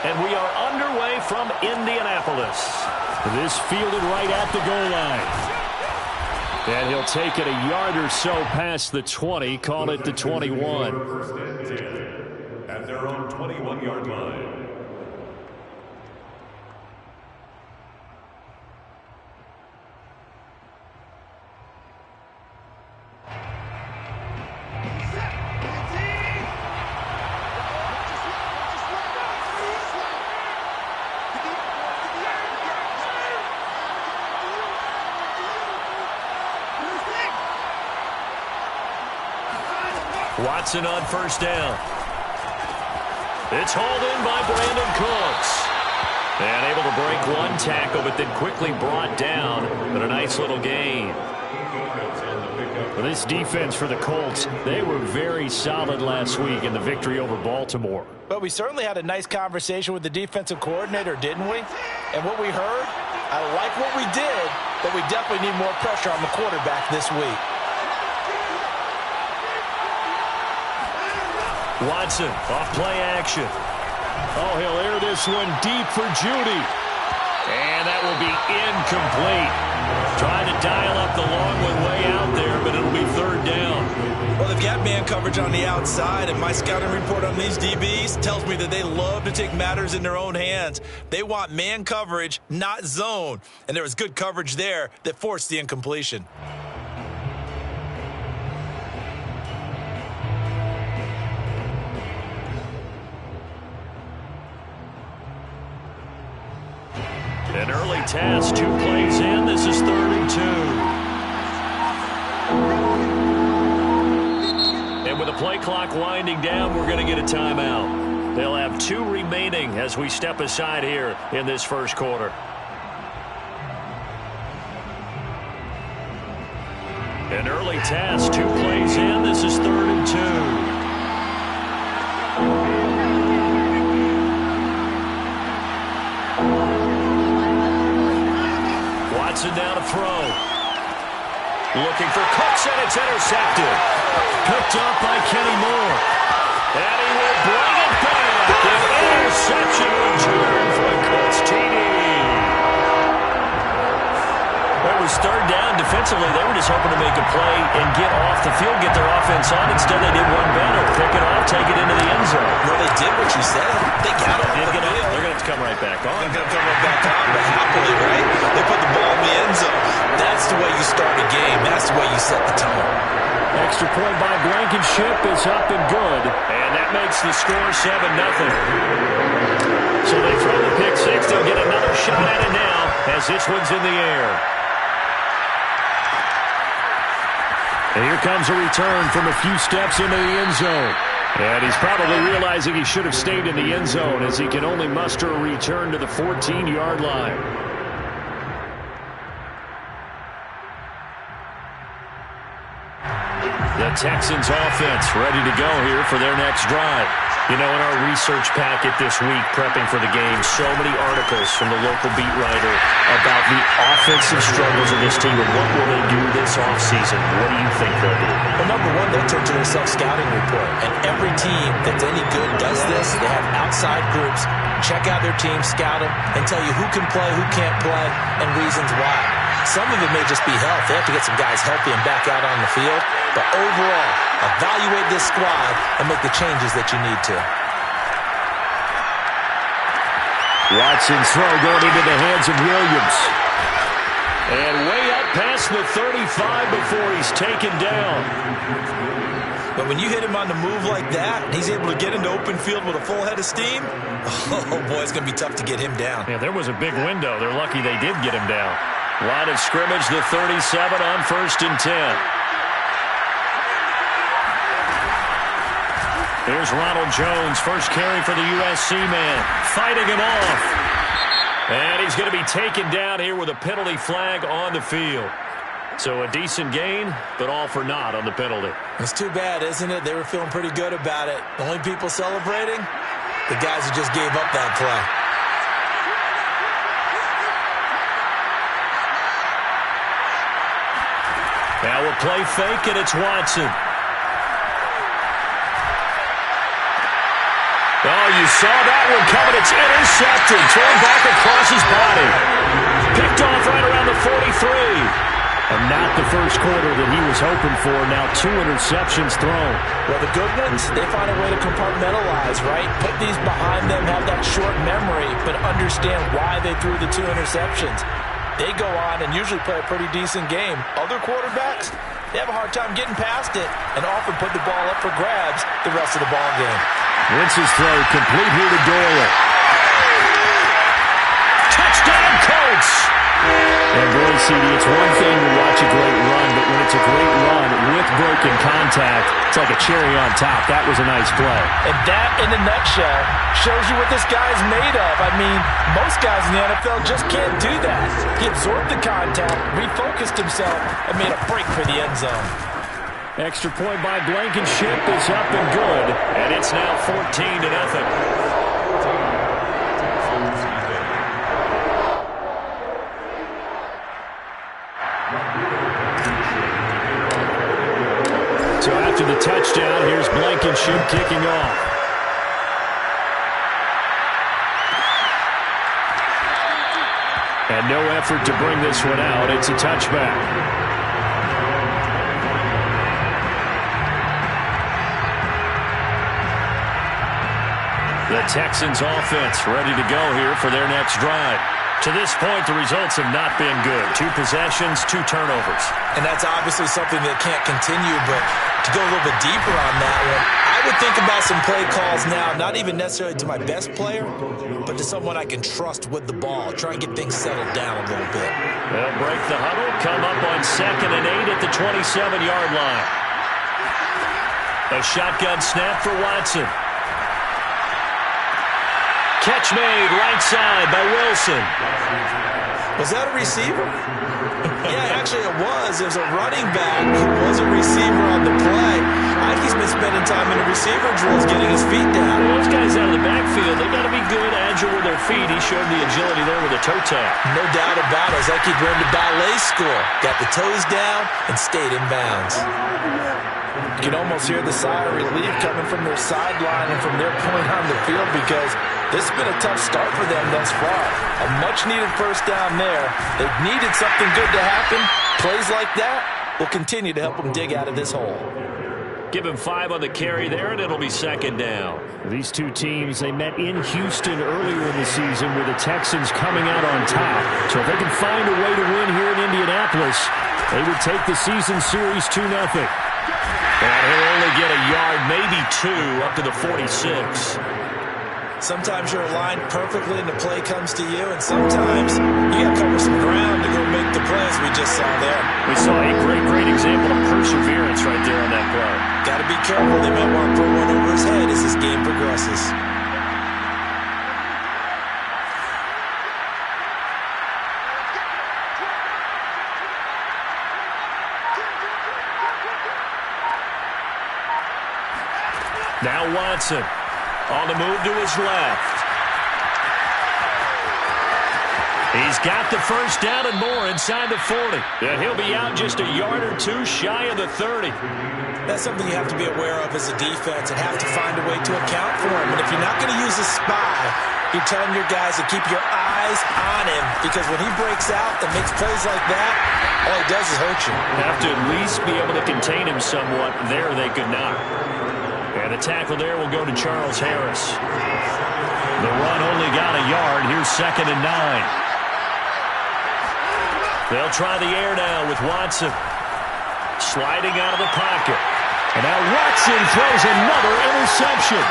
And we are underway from Indianapolis. This fielded right at the goal line. And he'll take it a yard or so past the 20, call it the 21. First and 10 at their own 21-yard line. Watson on first down. It's hauled in by Brandon Cooks. And able to break one tackle, but then quickly brought down. But a nice little gain. Well, this defense for the Colts, they were very solid last week in the victory over Baltimore. But we certainly had a nice conversation with the defensive coordinator, didn't we? And what we heard, I like what we did, but we definitely need more pressure on the quarterback this week. Watson, off play action. Oh, he'll air this one deep for Judy. And that will be incomplete. Trying to dial up the long one way out there, but it'll be third down. Well, they've got man coverage on the outside, and my scouting report on these DBs tells me that they love to take matters in their own hands. They want man coverage, not zone. And there was good coverage there that forced the incompletion. An early task, 2 plays in. This is 3rd and 2. And with the play clock winding down, we're going to get a timeout. They'll have 2 remaining as we step aside here in this first quarter. An early task, 2 plays in. This is 3rd and 2. Watson down to throw. Looking for Cooks, and it's intercepted. Picked up by Kenny Moore. And he will bring it back. An interception return for a Colts TD. It was 3rd down. Defensively, they were just hoping to make a play and get off the field, get their offense on. Instead, they did one better. Pick it off, take it into the end zone. Well, they did what you said. They got it. They're going to have to come right back on. They're going to come right back on, but happily, right? They put the ball in the end zone. That's the way you start a game. That's the way you set the tone. Extra point by Blankenship is up and good. And that makes the score 7-0. So they throw the pick six. They'll get another shot at it now as this one's in the air. And here comes a return from a few steps into the end zone. And he's probably realizing he should have stayed in the end zone as he can only muster a return to the 14-yard line. The Texans offense ready to go here for their next drive. You know, in our research packet this week, prepping for the game, so many articles from the local beat writer about the offensive struggles of this team and what will they do this offseason. What do you think they'll do? Well, number one, they'll turn to their self-scouting report. And every team that's any good does this. They have outside groups, check out their team, scout them, and tell you who can play, who can't play, and reasons why. Some of it may just be health. They have to get some guys healthy and back out on the field. But overall, evaluate this squad and make the changes that you need to. Watson's throw going into the hands of Williams. And way up past the 35 before he's taken down. But when you hit him on the move like that, and he's able to get into open field with a full head of steam, oh boy, it's going to be tough to get him down. Yeah, there was a big window. They're lucky they did get him down. Line of scrimmage, the 37 on 1st and 10. Here's Ronald Jones, first carry for the USC man, fighting him off. And he's going to be taken down here with a penalty flag on the field. So a decent gain, but all for naught on the penalty. It's too bad, isn't it? They were feeling pretty good about it. The only people celebrating, the guys who just gave up that play. Now a play fake, and it's Watson. Oh, you saw that one coming. It's intercepted. Thrown back across his body. Picked off right around the 43. And not the first quarter that he was hoping for. Now 2 interceptions thrown. Well, the good ones, they find a way to compartmentalize, right? Put these behind them, have that short memory, but understand why they threw the 2 interceptions. They go on and usually play a pretty decent game. Other quarterbacks, they have a hard time getting past it and often put the ball up for grabs the rest of the ball game. Wentz's throw complete here to Doyle. Touchdown, Colts! And boy, CD, it's one thing to watch a great run, but when it's a great run with breaking contact, it's like a cherry on top. That was a nice play. And that, in a nutshell, shows you what this guy is made of. I mean, most guys in the NFL just can't do that. He absorbed the contact, refocused himself, and made a break for the end zone. Extra point by Blankenship is up and good. And it's now 14-0. So after the touchdown, here's Blankenship kicking off. And no effort to bring this one out. It's a touchback. The Texans offense ready to go here for their next drive. To this point, the results have not been good. 2 possessions, 2 turnovers. And that's obviously something that can't continue, but to go a little bit deeper on that one, I would think about some play calls now, not even necessarily to my best player, but to someone I can trust with the ball. Try and get things settled down a little bit. They'll break the huddle, come up on 2nd and 8 at the 27-yard line. A shotgun snap for Watson. Catch made right side by Wilson. Was that a receiver? Yeah, actually it was. It was a running back who was a receiver on the play. I think he's been spending time in the receiver drills getting his feet down. Well, those guys out of the backfield, they got to be good, agile with their feet. He showed the agility there with a toe tap. No doubt about it. It's like he'd run to ballet school. Got the toes down and stayed in bounds. You can almost hear the sigh of relief coming from their sideline and from their point on the field because this has been a tough start for them thus far. A much-needed first down there. They've needed something good to happen. Plays like that will continue to help them dig out of this hole. Give him 5 on the carry there, and it'll be 2nd down. These 2 teams, they met in Houston earlier in the season with the Texans coming out on top. So if they can find a way to win here in Indianapolis, they would take the season series 2-0. And he'll only get a yard, maybe 2, up to the 46. Sometimes you're aligned perfectly and the play comes to you, and sometimes you got to cover some ground to go make the plays we just saw there. We saw a great example of perseverance right there on that play. Got to be careful. They might want to throw one over his head as this game progresses. Now Watson on the move to his left. He's got the first down and more inside the 40. And he'll be out just a yard or 2 shy of the 30. That's something you have to be aware of as a defense and have to find a way to account for him. And if you're not going to use a spy, you're telling your guys to keep your eyes on him because when he breaks out and makes plays like that, all he does is hurt you. Have to at least be able to contain him somewhat. There they could not. And the tackle there will go to Charles Harris. The run only got a yard. Here's 2nd and 9. They'll try the air now with Watson. Sliding out of the pocket. And now Watson throws another interception.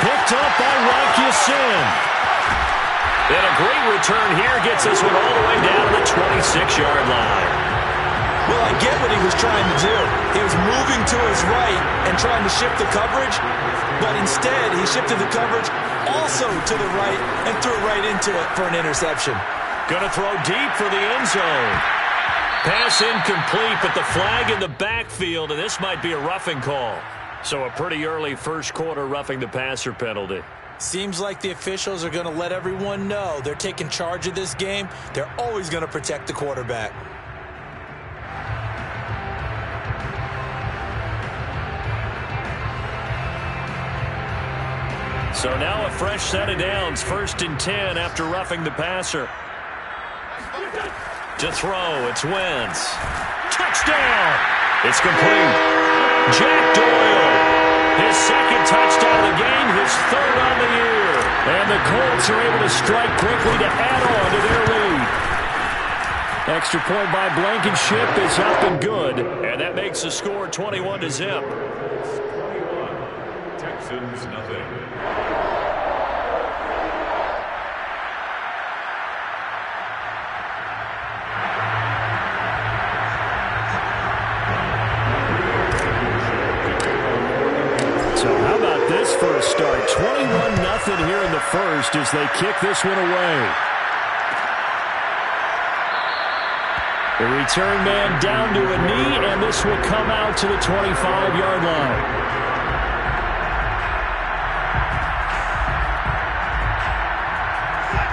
Picked up by Rock Ya-Sin. And a great return here gets this one all the way down to the 26-yard line. Well, I get what he was trying to do. He was moving to his right and trying to shift the coverage, but instead he shifted the coverage also to the right and threw right into it for an interception. Going to throw deep for the end zone. Pass incomplete, but the flag in the backfield, and this might be a roughing call. So a pretty early first quarter roughing the passer penalty. Seems like the officials are going to let everyone know they're taking charge of this game. They're always going to protect the quarterback. So now a fresh set of downs, 1st and 10 after roughing the passer. To throw, it's Wentz. Touchdown! It's complete. Jack Doyle, his 2nd touchdown of the game, his 3rd on the year. And the Colts are able to strike quickly to add on to their lead. Extra point by Blankenship is up and good. And that makes the score 21-0. Texans nothing. So how about this for a start? 21-0 here in the first as they kick this one away. The return man down to a knee, and this will come out to the 25-yard line.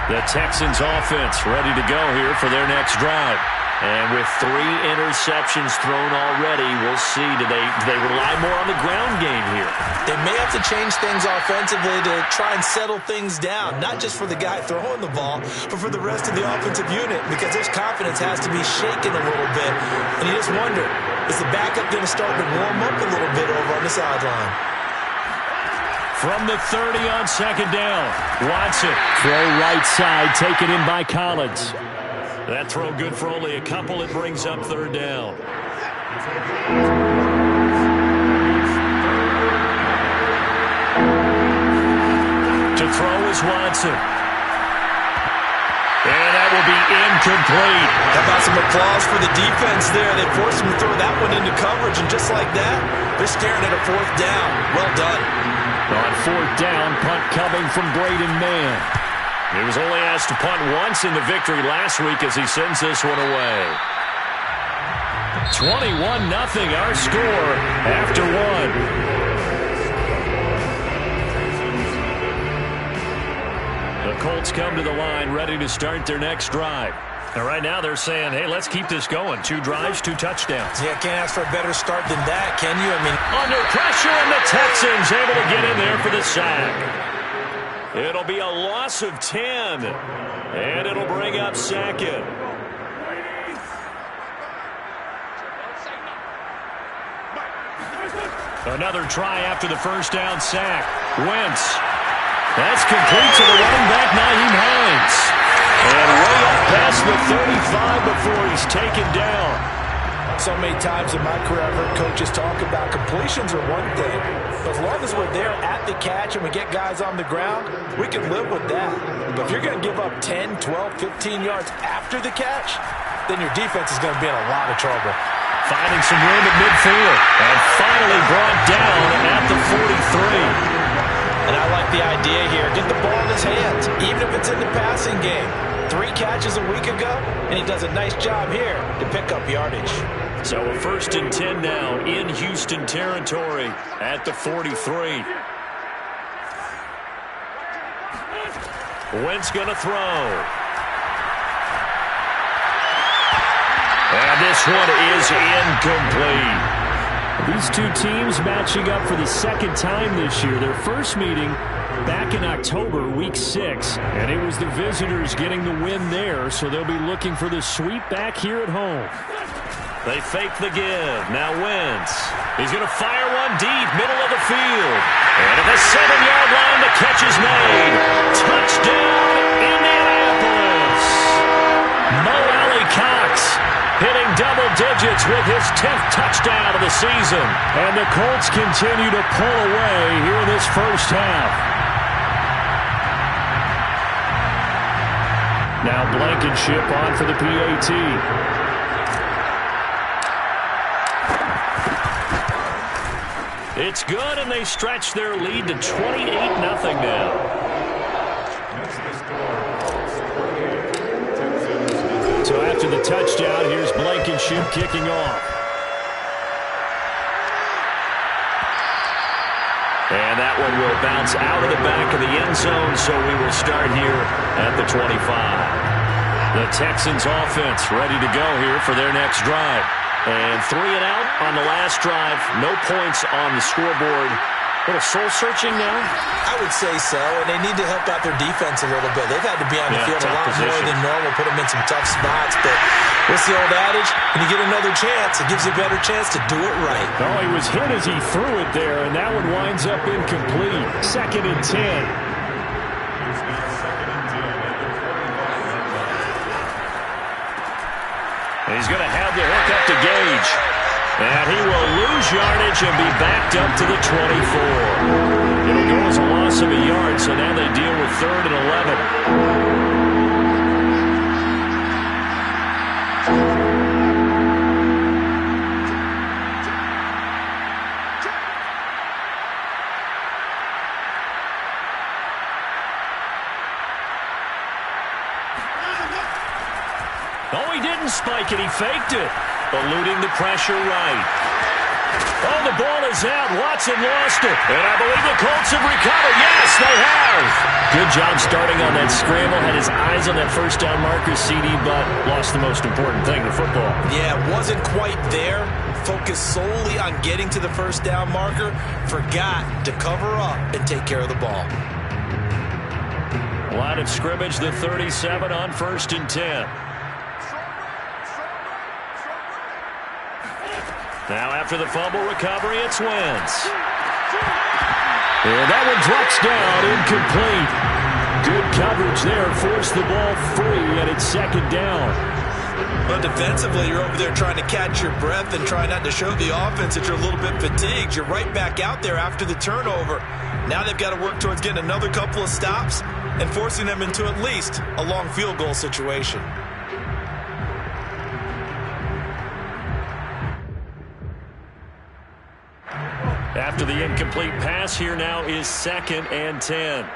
The Texans offense ready to go here for their next drive. And with 3 interceptions thrown already, we'll see. Do they rely more on the ground game here? They may have to change things offensively to try and settle things down, not just for the guy throwing the ball, but for the rest of the offensive unit, because his confidence has to be shaken a little bit. And you just wonder, is the backup going to start to warm up a little bit over on the sideline? From the 30 on 2nd down, Watson. Throw right side, taken in by Collins. That throw good for only a couple. It brings up 3rd down. To throw is Watson. And that will be incomplete. How about some applause for the defense there? They forced him to throw that one into coverage, and just like that, they're staring at a 4th down. Well done. On 4th down, punt coming from Braden Mann. He was only asked to punt once in the victory last week as he sends this one away. 21-0 our score after 1. The Colts come to the line ready to start their next drive. And right now they're saying, hey, let's keep this going. 2 drives, 2 touchdowns. Yeah, can't ask for a better start than that, can you? Under pressure, and the Texans able to get in there for the sack. It'll be a loss of 10, and it'll bring up 2nd. Another try after the 1st down sack. Wentz. That's complete to the running back, Nyheim Hines. And way up past the 35 before he's taken down. So many times in my career I've heard coaches talk about completions are one thing. But as long as we're there at the catch and we get guys on the ground, we can live with that. But if you're going to give up 10, 12, 15 yards after the catch, then your defense is going to be in a lot of trouble. Finding some room at midfield. And finally brought down at the 43. And I like the idea here. Get the ball in his hands, even if it's in the passing game. 3 catches a week ago, and he does a nice job here to pick up yardage. So a 1st and 10 now in Houston territory at the 43. Wentz going to throw. And this one is incomplete. These 2 teams matching up for the 2nd time this year. Their first meeting back in October, week 6. And it was the visitors getting the win there, so they'll be looking for the sweep back here at home. They fake the give. Now Wentz. He's going to fire one deep, middle of the field. And at the 7-yard line, the catch is made. Touchdown, Indianapolis. Mo Alley-Cox hitting double digits with his 10th touchdown of the season. And the Colts continue to pull away here in this first half. Now Blankenship on for the PAT. It's good, and they stretch their lead to 28-0 now. So after the touchdown, here's Blankenship kicking off. And that one will bounce out of the back of the end zone, so we will start here at the 25. The Texans offense ready to go here for their next drive. And 3 and out on the last drive. No points on the scoreboard A little soul-searching now? I would say so, and they need to help out their defense a little bit. They've had to be on the field a lot more than normal, put them in some tough spots. But what's the old adage? When you get another chance, it gives you a better chance to do it right. Oh, he was hit as he threw it there, and that one winds up incomplete. 2nd and 10. He's going to have the hook up to Gage. And he will lose yardage and be backed up to the 24. It'll go as a loss of a yard, so now they deal with 3rd and 11. Oh, he didn't spike it. He faked it. Eluding the pressure right. Oh, the ball is out. Watson lost it. And I believe the Colts have recovered. Yes, they have. Good job starting on that scramble. Had his eyes on that first down marker, CD, but lost the most important thing, the football. Yeah, wasn't quite there. Focused solely on getting to the first down marker. Forgot to cover up and take care of the ball. Line of scrimmage, the 37 on 1st and 10. Now after the fumble recovery, it's Wentz. And that one drops down, incomplete. Good coverage there, forced the ball free, and it's 2nd down. Well, defensively, you're over there trying to catch your breath and try not to show the offense that you're a little bit fatigued. You're right back out there after the turnover. Now they've got to work towards getting another couple of stops and forcing them into at least a long field goal situation. After the incomplete pass, here now is 2nd and 10.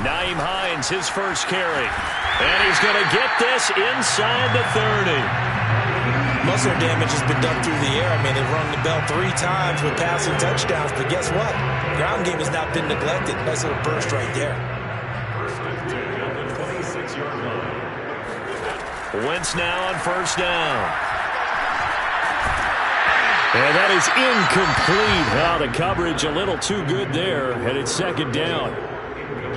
Nyheim Hines, his first carry. And he's going to get this inside the 30. Most of their damage has been done through the air. I mean, they've rung the bell 3 times with passing touchdowns, but guess what? Ground game has not been neglected. Nice little burst right there. Wentz now on 1st down. And that is incomplete. Oh, the coverage a little too good there, and it's 2nd down.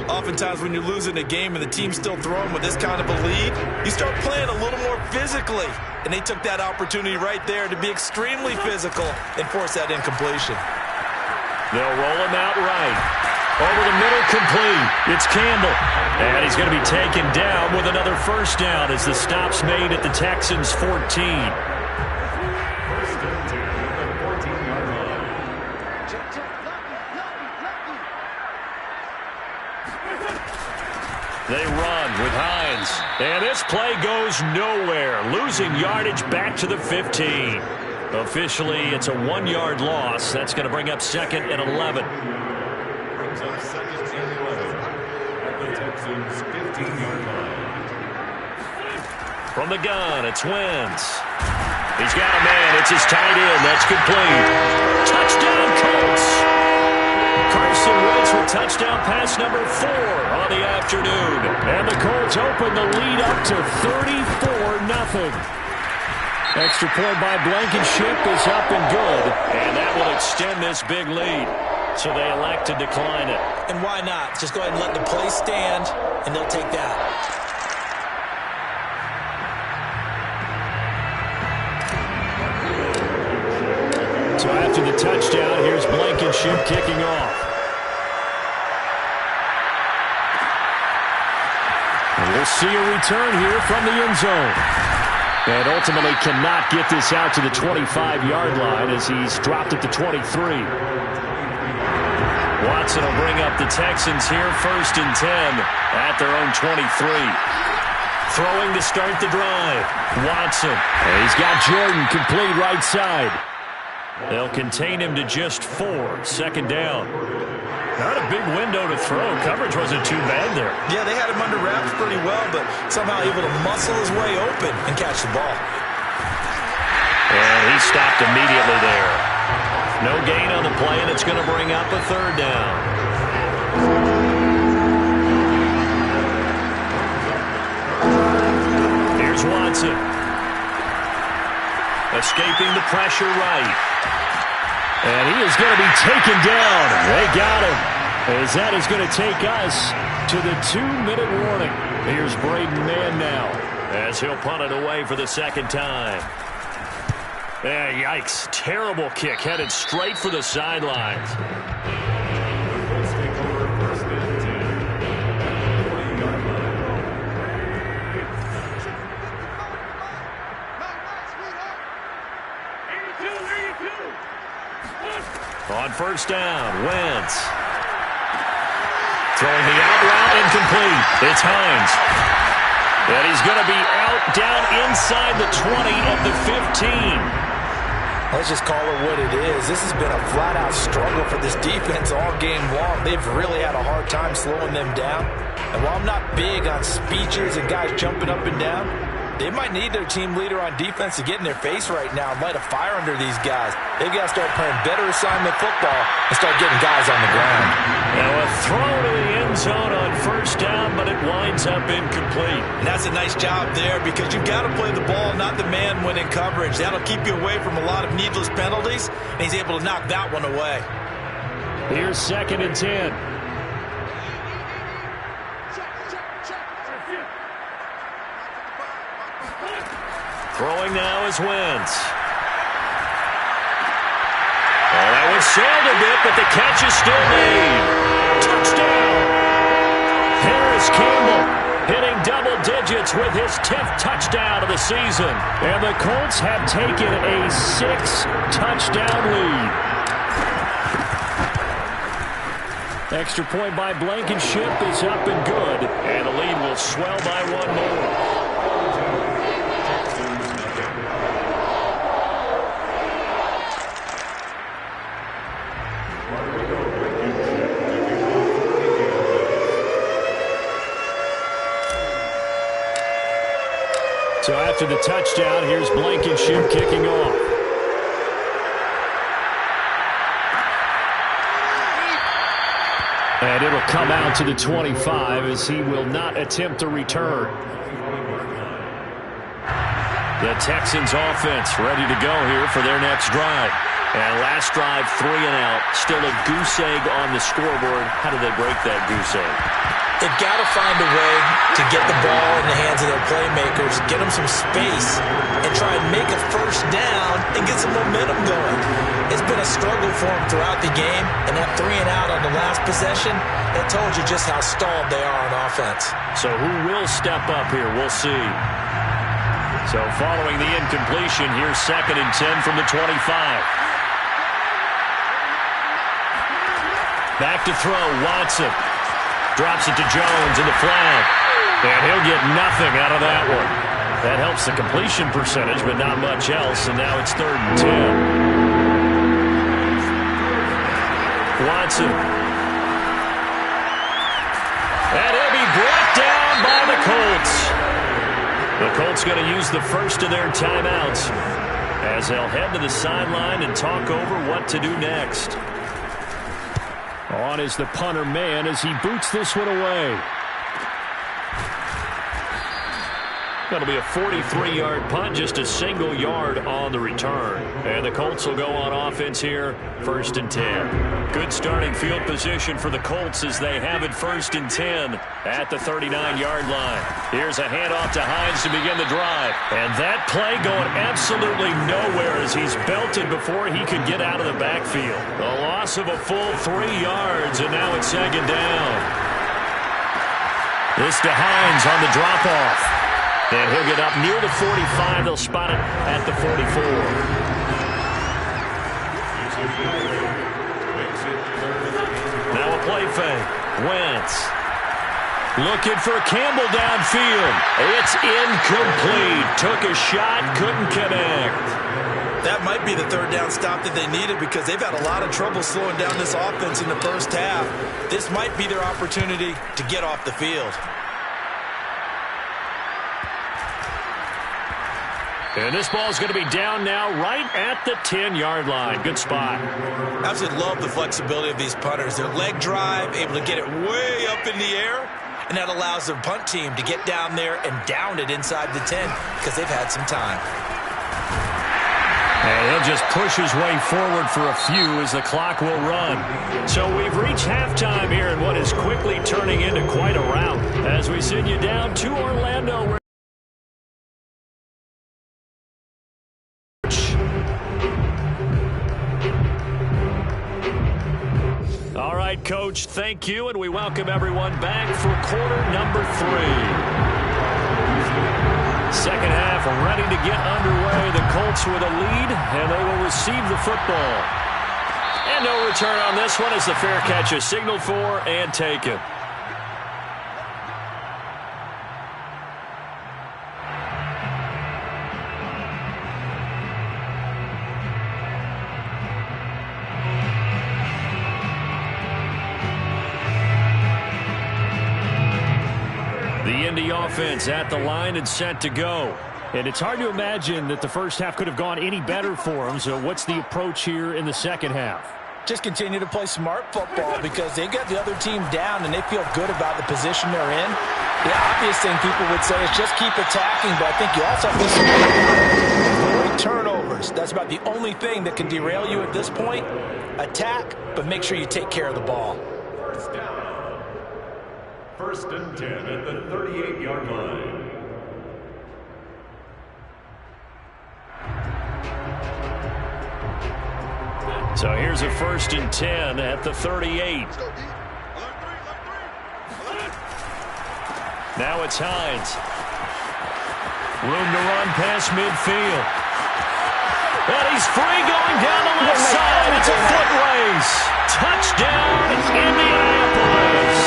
Oftentimes when you're losing a game and the team's still throwing with this kind of a lead, you start playing a little more physically. And they took that opportunity right there to be extremely physical and force that incompletion. They'll roll him out right. Over the middle, complete. It's Campbell. And he's going to be taken down with another 1st down as the stop's made at the Texans' 14. They run with Hines. And this play goes nowhere. Losing yardage back to the 15. Officially, it's a 1-yard loss. That's going to bring up 2nd and 11. Brings up 2nd and 11 at the Texans' 15-yard line. From the gun, it's Wentz. He's got a man. It's his tight end. That's complete. Touchdown, Colts. Carson Wentz with touchdown pass number 4 on the afternoon. And the Colts open the lead up to 34-0. Extra point by Blankenship is up and good. And that will extend this big lead. So they elect to decline it. And why not? Just go ahead and let the play stand, and they'll take that. So after the touchdown, here's Blankenship kicking off. And we'll see a return here from the end zone. And ultimately cannot get this out to the 25-yard line as he's dropped at the 23. Watson will bring up the Texans here, 1st and 10 at their own 23. Throwing to start the drive. Watson. And he's got Jordan complete right side. They'll contain him to just 4. 2nd down. Not a big window to throw. Coverage wasn't too bad there. Yeah, they had him under wraps pretty well, but somehow able to muscle his way open and catch the ball. And he stopped immediately there. No gain on the play, and it's going to bring up a 3rd down. Here's Watson. Escaping the pressure right. And he is going to be taken down. They got him. As that is going to take us to the 2-minute warning. Here's Braden Mann now, as he'll punt it away for the second time. Yikes. Terrible kick headed straight for the sidelines. On first down, Wentz. Throwing the out route incomplete. It's Hines. And he's going to be out down inside the 20 at the 15. Let's just call it what it is. This has been a flat-out struggle for this defense all game long. They've really had a hard time slowing them down. And while I'm not big on speeches and guys jumping up and down, they might need their team leader on defense to get in their face right now and light a fire under these guys. They've got to start playing better assignment football and start getting guys on the ground. Now a throw to the end zone on first down, but it winds up incomplete. And that's a nice job there because you've got to play the ball, not the man when in coverage. That'll keep you away from a lot of needless penalties, and he's able to knock that one away. Here's 2nd and 10. Throwing now is Wentz. Oh, that one sailed a bit, but the catch is still made. Touchdown! Harris Campbell hitting double digits with his 10th touchdown of the season. And the Colts have taken a 6-touchdown lead. Extra point by Blankenship is up and good. And the lead will swell by one more. So after the touchdown, here's Blankenship kicking off. And it'll come out to the 25 as he will not attempt a return. The Texans offense ready to go here for their next drive. And last drive, 3 and out. Still a goose egg on the scoreboard. How do they break that goose egg? They've got to find a way to get the ball in the hands of their playmakers, get them some space, and try and make a first down and get some momentum going. It's been a struggle for them throughout the game, and that 3 and out on the last possession, that told you just how stalled they are on offense. So who will step up here? We'll see. So following the incompletion, here's 2nd and 10 from the 25. Back to throw, Watson. Drops it to Jones in the flat. And he'll get nothing out of that one. That helps the completion percentage, but not much else. And now it's 3rd and 10. Watson. And he'll be brought down by the Colts. The Colts going to use the first of their timeouts as they'll head to the sideline and talk over what to do next. On is the punter man as he boots this one away. That'll be a 43-yard punt, just a single yard on the return. And the Colts will go on offense here, 1st and 10. Good starting field position for the Colts as they have it 1st and 10 at the 39-yard line. Here's a handoff to Hines to begin the drive. And that play going absolutely nowhere as he's belted before he could get out of the backfield. A loss of a full 3 yards, and now it's 2nd down. This to Hines on the drop-off. And he'll get up near the 45. They'll spot it at the 44. Now a play fake. Wentz. Looking for Campbell downfield. It's incomplete. Took a shot, couldn't connect. That might be the 3rd down stop that they needed because they've had a lot of trouble slowing down this offense in the first half. This might be their opportunity to get off the field. And this ball is going to be down now right at the 10-yard line. Good spot. Absolutely love the flexibility of these punters. Their leg drive, able to get it way up in the air and that allows the punt team to get down there and down it inside the 10 because they've had some time. And he'll just push his way forward for a few as the clock will run. So we've reached halftime here in what is quickly turning into quite a rout as we send you down to Orlando. All right, Coach, thank you, and we welcome everyone back for quarter number 3. Second half ready to get underway. The Colts with a lead, and they will receive the football. And no return on this one as the fair catch is signaled for and taken. The Indy offense at the line and set to go. And it's hard to imagine that the first half could have gone any better for them. So what's the approach here in the second half? Just continue to play smart football because they got the other team down and they feel good about the position they're in. The obvious thing people would say is just keep attacking, but I think you also have to avoid turnovers. That's about the only thing that can derail you at this point. Attack, but make sure you take care of the ball. First down. First and 10 at the 38-yard line. So here's a first and 10 at the 38. Now it's Hines. Room to run past midfield. And he's free going down the left side. It's a foot race. Touchdown, Indianapolis.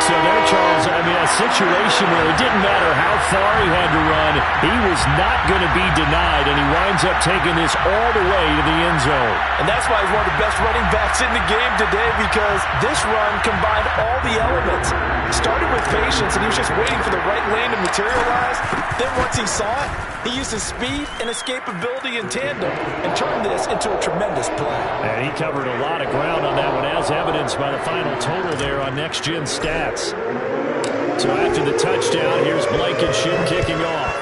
So there, Charles, I mean, a situation where it didn't matter how far he had to run, he was not going to be denied, and he winds up taking this all the way to the end zone. And that's why he's one of the best running backs in the game today, because this run combined all the elements. Started with patience, and he was just waiting for the right lane to materialize. Then once he saw it, he used his speed and escapability in tandem and turned this into a tremendous play. And he covered a lot of ground on that one, as evidenced by the final total there on Next Gen Stats. So after the touchdown, here's Blankenship kicking off.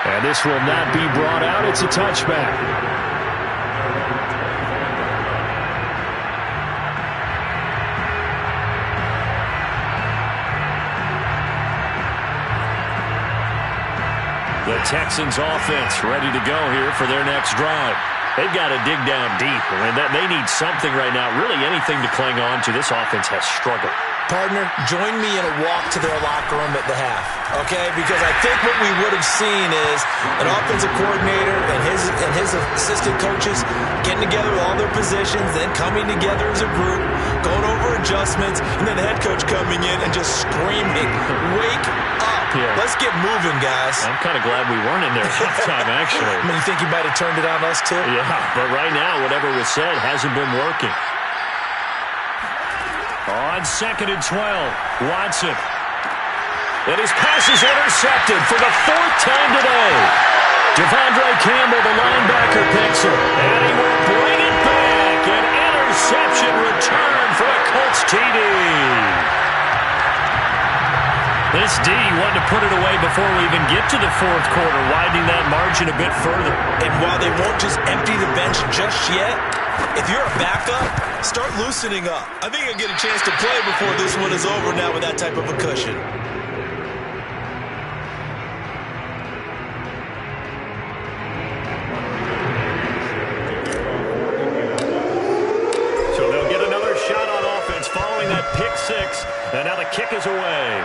And this will not be brought out. It's a touchback. The Texans offense ready to go here for their next drive. They've got to dig down deep, and they need something right now, really anything to cling on to. This offense has struggled. Partner, join me in a walk to their locker room at the half, okay? Because I think what we would have seen is an offensive coordinator and his assistant coaches getting together with all their positions, then coming together as a group, going over adjustments, and then the head coach coming in and just screaming, "Wake up. Yeah. Let's get moving, guys." I'm kind of glad we weren't in there halftime, actually. I mean, you think you might have turned it on us, too? Yeah, but right now, whatever was said hasn't been working. On 2nd and 12, Watson. And his pass is intercepted for the 4th time today. Devondre Campbell, the linebacker, picks it. And he will bring it back. An interception return for a Colts TD. This D wanted to put it away before we even get to the 4th quarter, widening that margin a bit further. And while they won't just empty the bench just yet, if you're a backup, start loosening up. I think you'll get a chance to play before this one is over now with that type of a cushion. So they'll get another shot on offense following that pick six, and now the kick is away.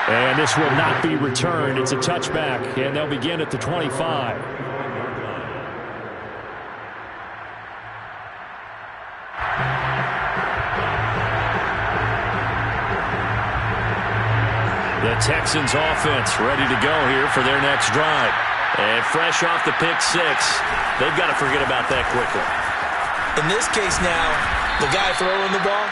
And this will not be returned. It's a touchback, and they'll begin at the 25. The Texans offense ready to go here for their next drive. And fresh off the pick six, they've got to forget about that quickly. In this case now, the guy throwing the ball,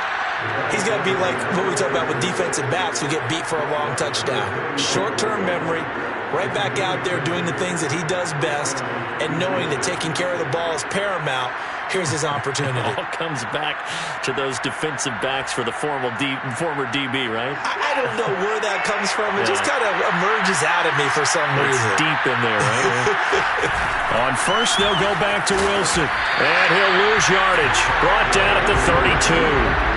he's got to be like what we talk about with defensive backs who get beat for a long touchdown. Short-term memory, right back out there doing the things that he does best and knowing that taking care of the ball is paramount. Here's his opportunity. It all comes back to those defensive backs for the former DB, right? I don't know where that comes from. It just kind of emerges out at me for some reason. It's deep in there, right? On first, they'll go back to Wilson. And he'll lose yardage. Brought down at the 32.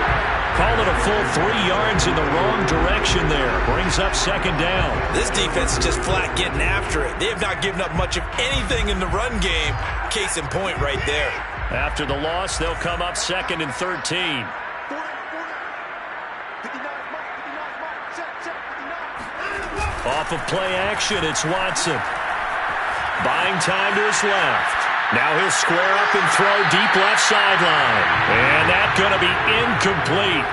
Call it a full 3 yards in the wrong direction there. Brings up second down. This defense is just flat getting after it. They have not given up much of anything in the run game. Case in point right there. After the loss, they'll come up second and 13. Off of play action, it's Watson. Buying time to his left. Now he'll square up and throw deep left sideline. And that's going to be incomplete.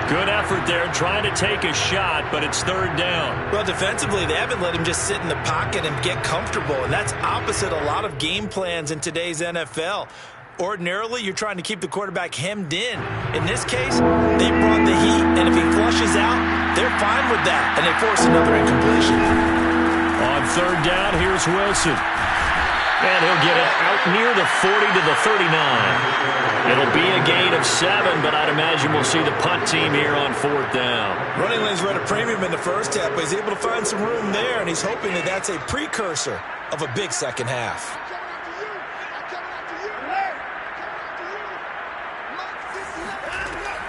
Good effort there trying to take a shot, but it's third down. Well, defensively, they haven't let him just sit in the pocket and get comfortable, and that's opposite a lot of game plans in today's NFL. Ordinarily, you're trying to keep the quarterback hemmed in. In this case, they brought the heat, and if he flushes out, they're fine with that, and they force another incompletion. On third down, here's Wilson. And he'll get it out near the 40 to the 39. It'll be a gain of 7, but I'd imagine we'll see the punt team here on fourth down. Running lanes were at a premium in the first half, but he's able to find some room there, and he's hoping that that's a precursor of a big second half.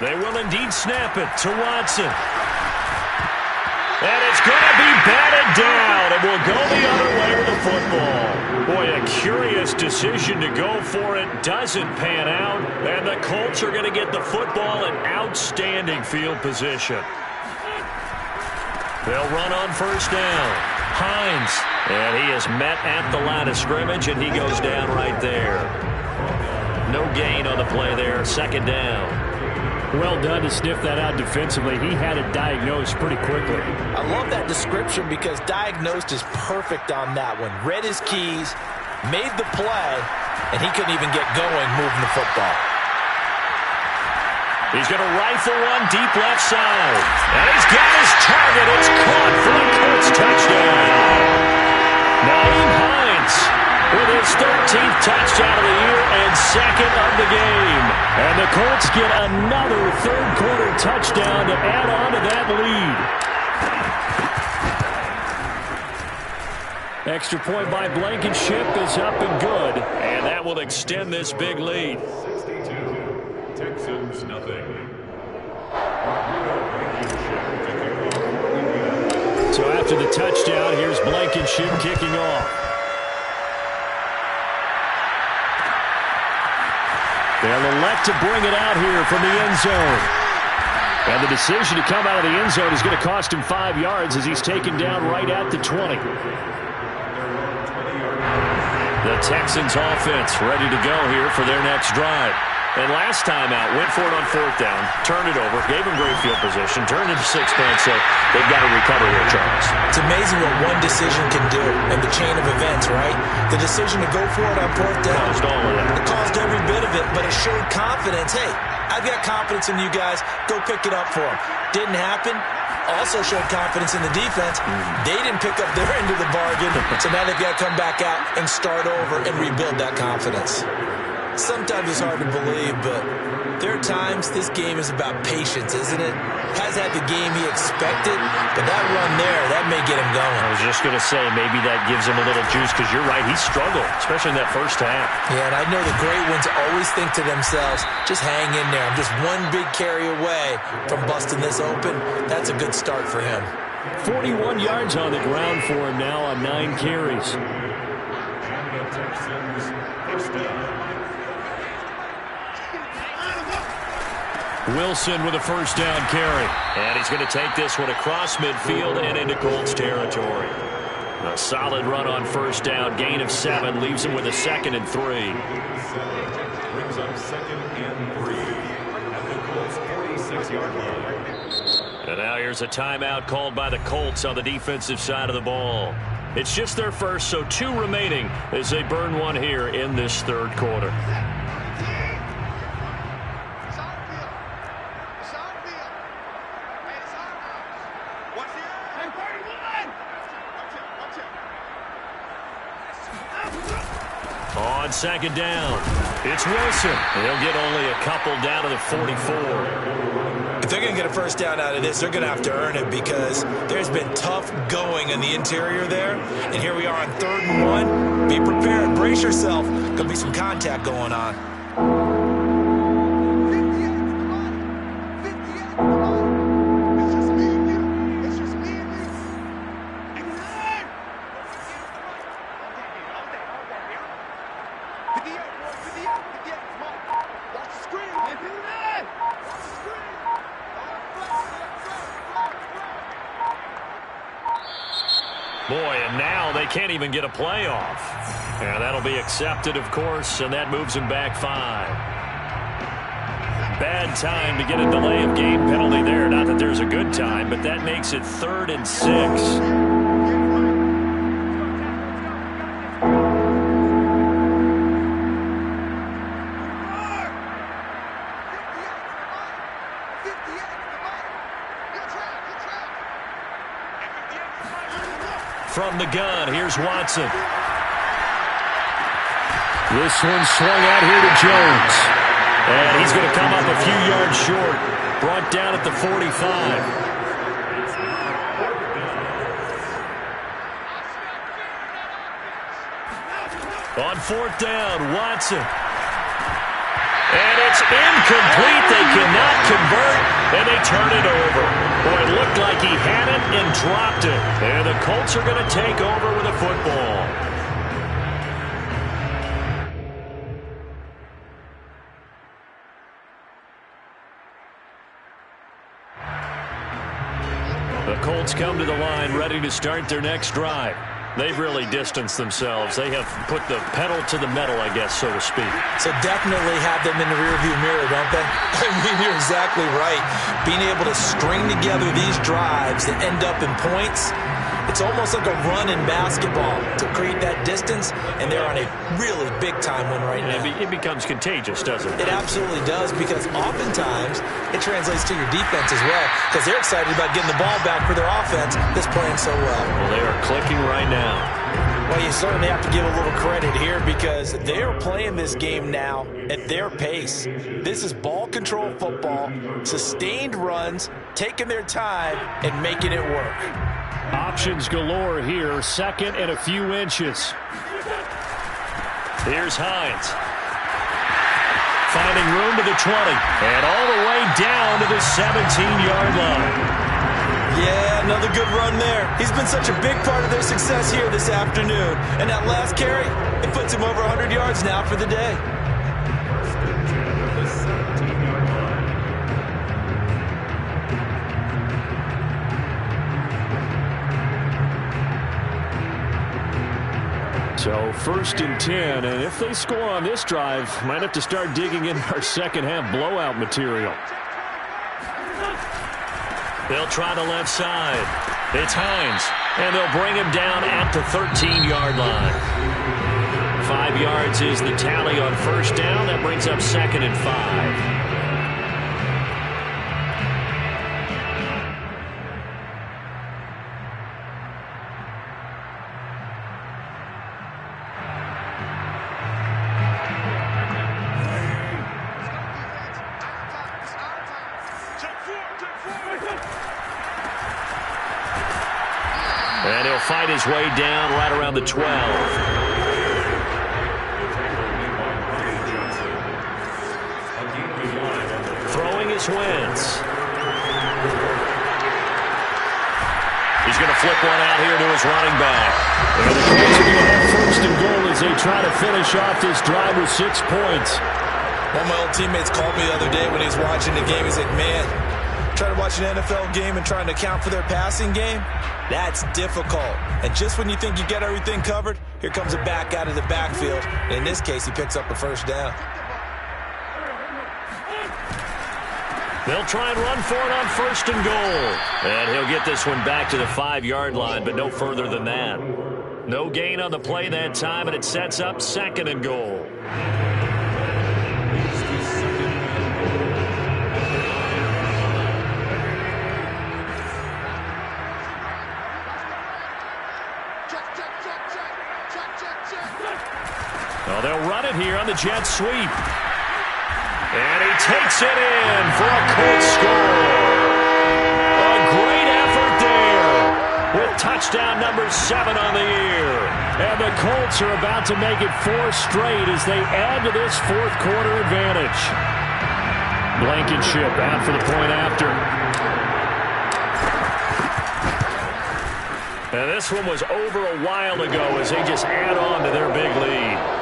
They will indeed snap it to Watson. And it's going to be batted down. It will go the other way with the football. Boy, a curious decision to go for it. Doesn't pan out. And the Colts are going to get the football in outstanding field position. They'll run on first down. Hines. And he is met at the line of scrimmage, and he goes down right there. No gain on the play there. Second down. Well done to sniff that out defensively. He had it diagnosed pretty quickly. I love that description because diagnosed is perfect on that one. Read his keys, made the play, and he couldn't even get going moving the football. He's going to rifle one deep left side. And he's got his target. It's caught for the Colts touchdown. Naeem Hines with his 13th touchdown of the year and second of the game. And the Colts get another third-quarter touchdown to add on to that lead. Extra point by Blankenship is up and good. And that will extend this big lead. 62, Texans nothing. So after the touchdown, here's Blankenship kicking off. They'll elect to bring it out here from the end zone. And the decision to come out of the end zone is going to cost him 5 yards as he's taken down right at the 20. The Texans offense ready to go here for their next drive. And last time out, went for it on fourth down, turned it over, gave him great field position, turned into 6 points, so they've got to recover here, Charles. It's amazing what one decision can do in the chain of events, right? The decision to go for it on fourth down. Caused all of that. It caused every bit of it, but it showed confidence. Hey, I've got confidence in you guys. Go pick it up for them. Didn't happen. Also showed confidence in the defense. They didn't pick up their end of the bargain, so now they've got to come back out and start over and rebuild that confidence. Sometimes it's hard to believe, but there are times this game is about patience, isn't it? Has had the game he expected, but that run there, that may get him going. I was just going to say, maybe that gives him a little juice, because you're right, he struggled, especially in that first half. Yeah, and I know the great ones always think to themselves, just hang in there. I'm just one big carry away from busting this open. That's a good start for him. 41 yards on the ground for him now on 9 carries. The Texans first down. Wilson with a first down carry. And he's going to take this one across midfield and into Colts territory. A solid run on first down. Gain of 7 leaves him with a 2nd and 3. Brings up 2nd and 3 at the Colts 46-yard line. And now here's a timeout called by the Colts on the defensive side of the ball. It's just their first, so 2 remaining as they burn one here in this third quarter. On second down, it's Wilson. He'll get only a couple down to the 44. If they're going to get a first down out of this, they're going to have to earn it because there's been tough going in the interior there. And here we are on 3rd and 1. Be prepared. Brace yourself. Going to be some contact going on. Boy, and now they can't even get a playoff. And that'll be accepted, of course, and that moves them back 5. Bad time to get a delay of game penalty there. Not that there's a good time, but that makes it 3rd and 6. From the gun, here's Watson. This one swung out here to Jones. And he's going to come up a few yards short. Brought down at the 45. On 4th down, Watson. And it's incomplete. They cannot convert, and they turn it over. Boy, it looked like he had it and dropped it. And the Colts are going to take over with a football. The Colts come to the line ready to start their next drive. They've really distanced themselves. They have put the pedal to the metal, I guess, so to speak. So definitely have them in the rearview mirror, don't they? I mean, you're exactly right. Being able to string together these drives that end up in points, it's almost like a run in basketball to create that distance, and they're on a really big-time one right now. It becomes contagious, doesn't it? It absolutely does, because oftentimes it translates to your defense as well, because they're excited about getting the ball back for their offense that's playing so well. Well, they are clicking right now. Well, you certainly have to give a little credit here because they are playing this game now at their pace. This is ball control football, sustained runs, taking their time, and making it work. Options galore here, 2nd and a few inches. Here's Hines. Finding room to the 20, and all the way down to the 17-yard line. Yeah, another good run there. He's been such a big part of their success here this afternoon. And that last carry, it puts him over 100 yards now for the day. So 1st and 10, and if they score on this drive, might have to start digging in our second-half blowout material. They'll try the left side. It's Hines, and they'll bring him down at the 13-yard line. 5 yards is the tally on 1st down. That brings up 2nd and 5. And he'll fight his way down right around the 12. Throwing is Wentz. He's going to flip one out here to his running back. And the Colts are going to have 1st and goal as they try to finish off this drive with 6 points. One of my old teammates called me the other day when he was watching the game. He's like, man, trying to watch an NFL game and trying to account for their passing game, that's difficult. And just when you think you get everything covered, here comes a back out of the backfield. And in this case, he picks up a 1st down. They'll try and run for it on 1st and goal. And he'll get this one back to the 5-yard line, but no further than that. No gain on the play that time, and it sets up 2nd and goal. Well, they'll run it here on the jet sweep. And he takes it in for a Colts score. A great effort there with touchdown number 7 on the year. And the Colts are about to make it 4 straight as they add to this fourth quarter advantage. Blankenship out for the point after. And this one was over a while ago as they just add on to their big lead.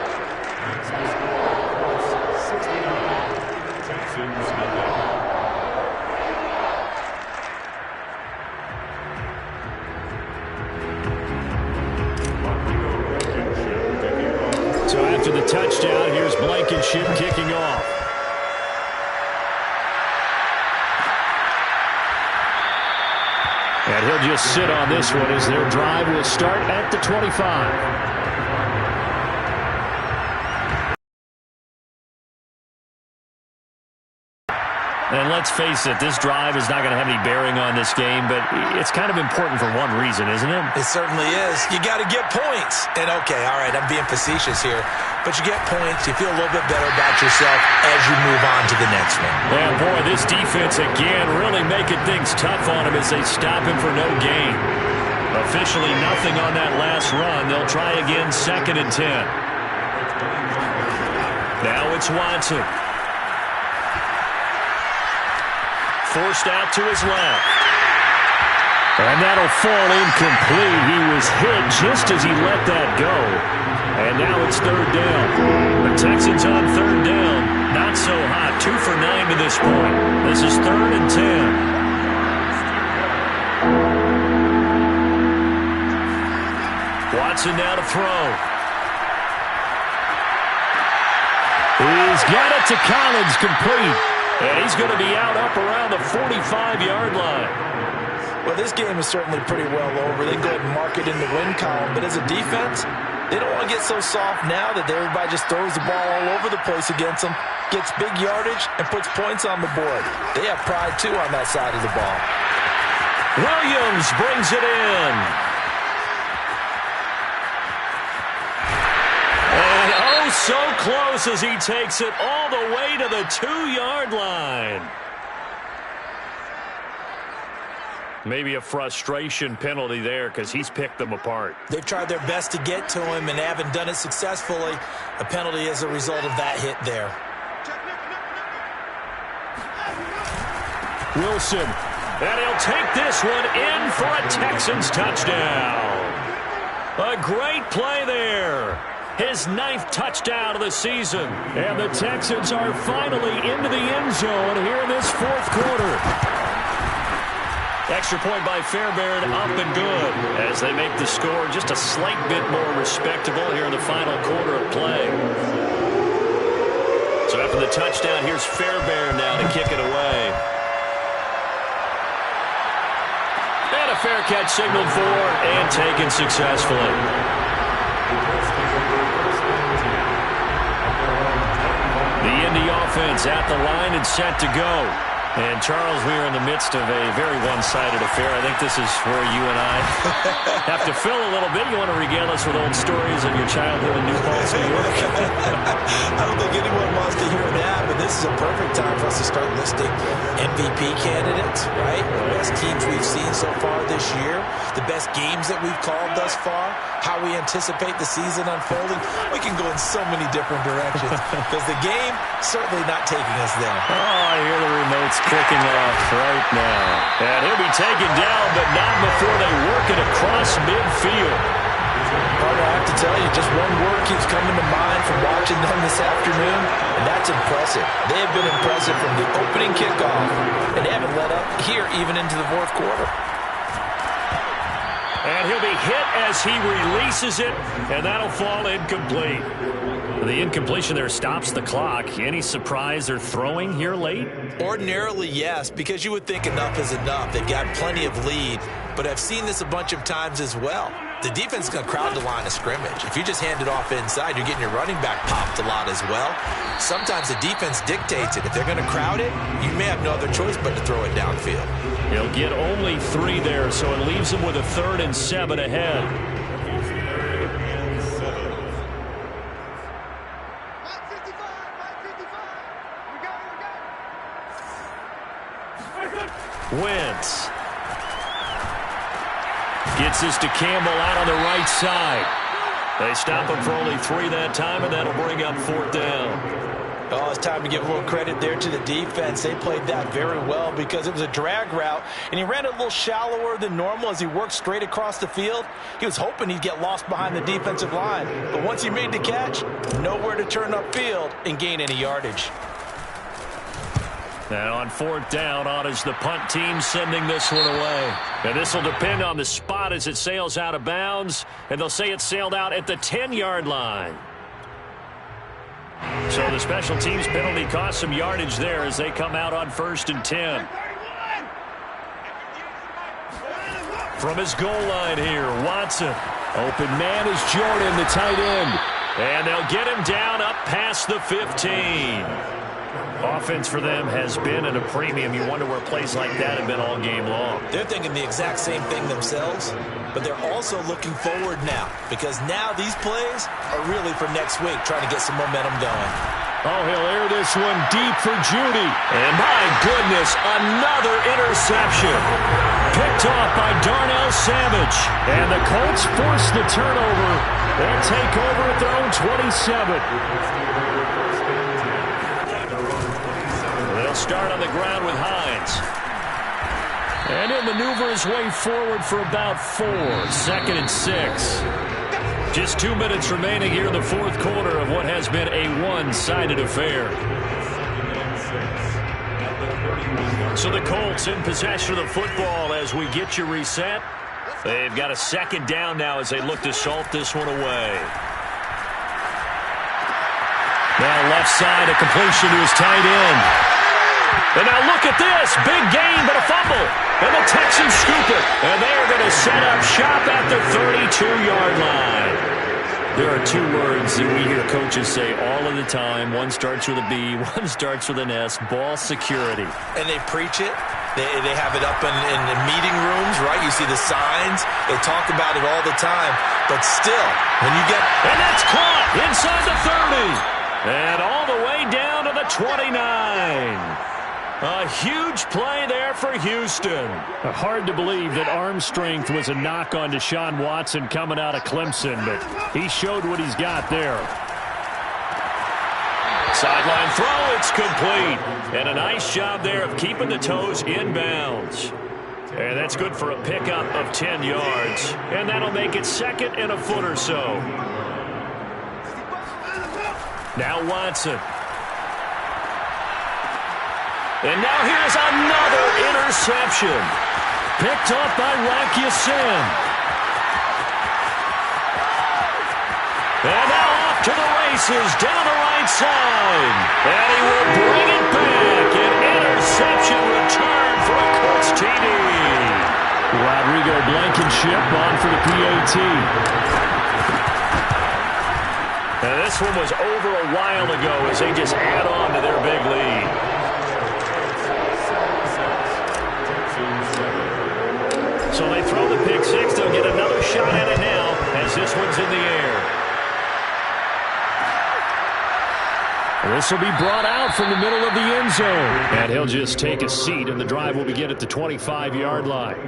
So after the touchdown, here's Blankenship kicking off. And he'll just sit on this one as their drive will start at the 25. And let's face it, this drive is not going to have any bearing on this game, but it's kind of important for one reason, isn't it? It certainly is. You got to get points. And, okay, all right, I'm being facetious here, but you get points, you feel a little bit better about yourself as you move on to the next one. Well, boy, this defense again really making things tough on him as they stop him for no gain. Officially nothing on that last run. They'll try again, 2nd and 10. Now it's Watson. Forced out to his left. And that'll fall incomplete. He was hit just as he let that go. And now it's 3rd down. The Texans on 3rd down. Not so hot. 2 for 9 to this point. This is 3rd and 10. Watson now to throw. He's got it to Collins, complete. And he's going to be out up around the 45-yard line. Well, this game is certainly pretty well over. They go ahead and mark it in the win column. But as a defense, they don't want to get so soft now that everybody just throws the ball all over the place against them, gets big yardage, and puts points on the board. They have pride, too, on that side of the ball. Williams brings it in. So close as he takes it all the way to the 2-yard line. Maybe a frustration penalty there because he's picked them apart. They've tried their best to get to him and haven't done it successfully. A penalty as a result of that hit there. Wilson, and he'll take this one in for a Texans touchdown. A great play there. His 9th touchdown of the season. And the Texans are finally into the end zone here in this fourth quarter. Extra point by Fairbairn, up and good as they make the score just a slight bit more respectable here in the final quarter of play. So after the touchdown, here's Fairbairn now to kick it away. And a fair catch signaled for and taken successfully. The Indy offense at the line and set to go. And, Charles, we are in the midst of a very one-sided affair. I think this is where you and I have to fill a little bit. You want to regale us with old stories of your childhood in New Paltz, New York? I don't think anyone wants to hear that, but this is a perfect time for us to start listing MVP candidates, right? The best teams we've seen so far this year, the best games that we've called thus far, how we anticipate the season unfolding. We can go in so many different directions because the game certainly not taking us there. Oh, I hear the remote's clicking off right now. And he'll be taken down, but not before they work it across midfield. Partner, I have to tell you, just one word keeps coming to mind from watching them this afternoon, and that's impressive. They have been impressive from the opening kickoff, and they haven't let up here even into the fourth quarter. And he'll be hit as he releases it, and that'll fall incomplete. The incompletion there stops the clock. Any surprise they're throwing here late? Ordinarily, yes, because you would think enough is enough. They've got plenty of lead, but I've seen this a bunch of times as well. The defense is going to crowd the line of scrimmage. If you just hand it off inside, you're getting your running back popped a lot as well. Sometimes the defense dictates it. If they're going to crowd it, you may have no other choice but to throw it downfield. He'll get only 3 there, so it leaves him with a 3rd and 7 ahead. Wentz. Gets this to Campbell out on the right side. They stop him for only 3 that time, and that'll bring up 4th down. Oh, it's time to give a little credit there to the defense. They played that very well because it was a drag route, and he ran it a little shallower than normal as he worked straight across the field. He was hoping he'd get lost behind the defensive line, but once he made the catch, nowhere to turn upfield and gain any yardage. And on 4th down, on is the punt team sending this one away. And this will depend on the spot as it sails out of bounds, and they'll say it sailed out at the 10-yard line. So the special teams penalty cost some yardage there as they come out on 1st and 10. From his goal line here, Watson. Open man is Jordan, the tight end. And they'll get him down up past the 15. Offense for them has been at a premium. You wonder where plays like that have been all game long. They're thinking the exact same thing themselves, but they're also looking forward now because now these plays are really for next week, trying to get some momentum going. Oh, he'll air this one deep for Judy. And my goodness, another interception. Picked off by Darnell Savage. And the Colts force the turnover and take over at their own 27. They'll start on the ground with Hines. And he'll maneuver his way forward for about 4. 2nd and 6. Just 2 minutes remaining here in the 4th quarter of what has been a one-sided affair. So the Colts in possession of the football as we get you reset. They've got a 2nd down now as they look to salt this one away. Now left side, a completion to his tight end. And now look at this. Big gain, but a fumble. And the Texans scoop it. And they are going to set up shop at the 32-yard line. There are 2 words that we hear coaches say all of the time. One starts with a B, one starts with an S. Ball security. And they preach it. They have it up in meeting rooms, right? You see the signs. They talk about it all the time. But still, when you get... And that's caught inside the 30. And all the way down to the 29. A huge play there for Houston. Hard to believe that arm strength was a knock on Deshaun Watson coming out of Clemson, but he showed what he's got there. Sideline throw, it's complete. And a nice job there of keeping the toes inbounds. And that's good for a pickup of 10 yards. And that'll make it 2nd and a foot or so. Now Watson. And now here's another interception. Picked up by Rock Ya-Sin. And now off to the races down the right side. And he will bring it back. An interception return for a Colts TD. Rodrigo Blankenship on for the PAT. And this one was over a while ago as they just add on to their big lead. So they throw the pick 6. They'll get another shot at it now as this one's in the air. This will be brought out from the middle of the end zone. And he'll just take a seat, and the drive will begin at the 25-yard line.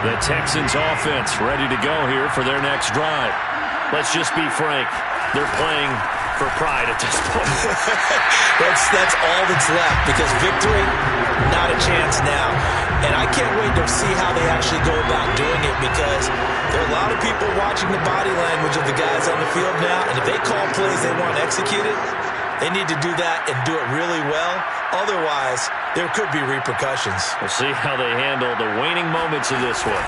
The Texans offense ready to go here for their next drive. Let's just be frank. They're playing for pride at this point. That's all that's left because victory, not a chance now. And I can't wait to see how they actually go about doing it because there are a lot of people watching the body language of the guys on the field now. And if they call plays they want executed, they need to do that and do it really well. Otherwise, there could be repercussions. We'll see how they handle the waning moments of this one.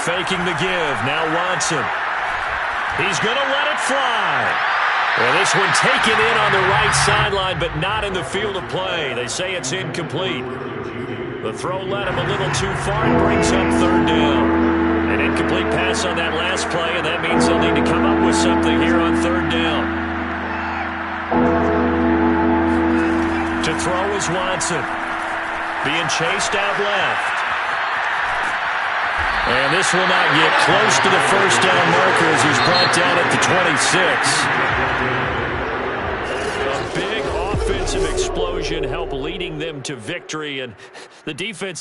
Faking the give. Now Watson. He's going to let it fly. Well, this one taken in on the right sideline, but not in the field of play. They say it's incomplete. The throw led him a little too far and brings up 3rd down. An incomplete pass on that last play, and that means they'll need to come up with something here on 3rd down. To throw is Watson. Being chased out left. And this will not get close to the 1st down marker as he's brought down at the 26. A big offensive explosion. conversion help leading them to victory, and the defensive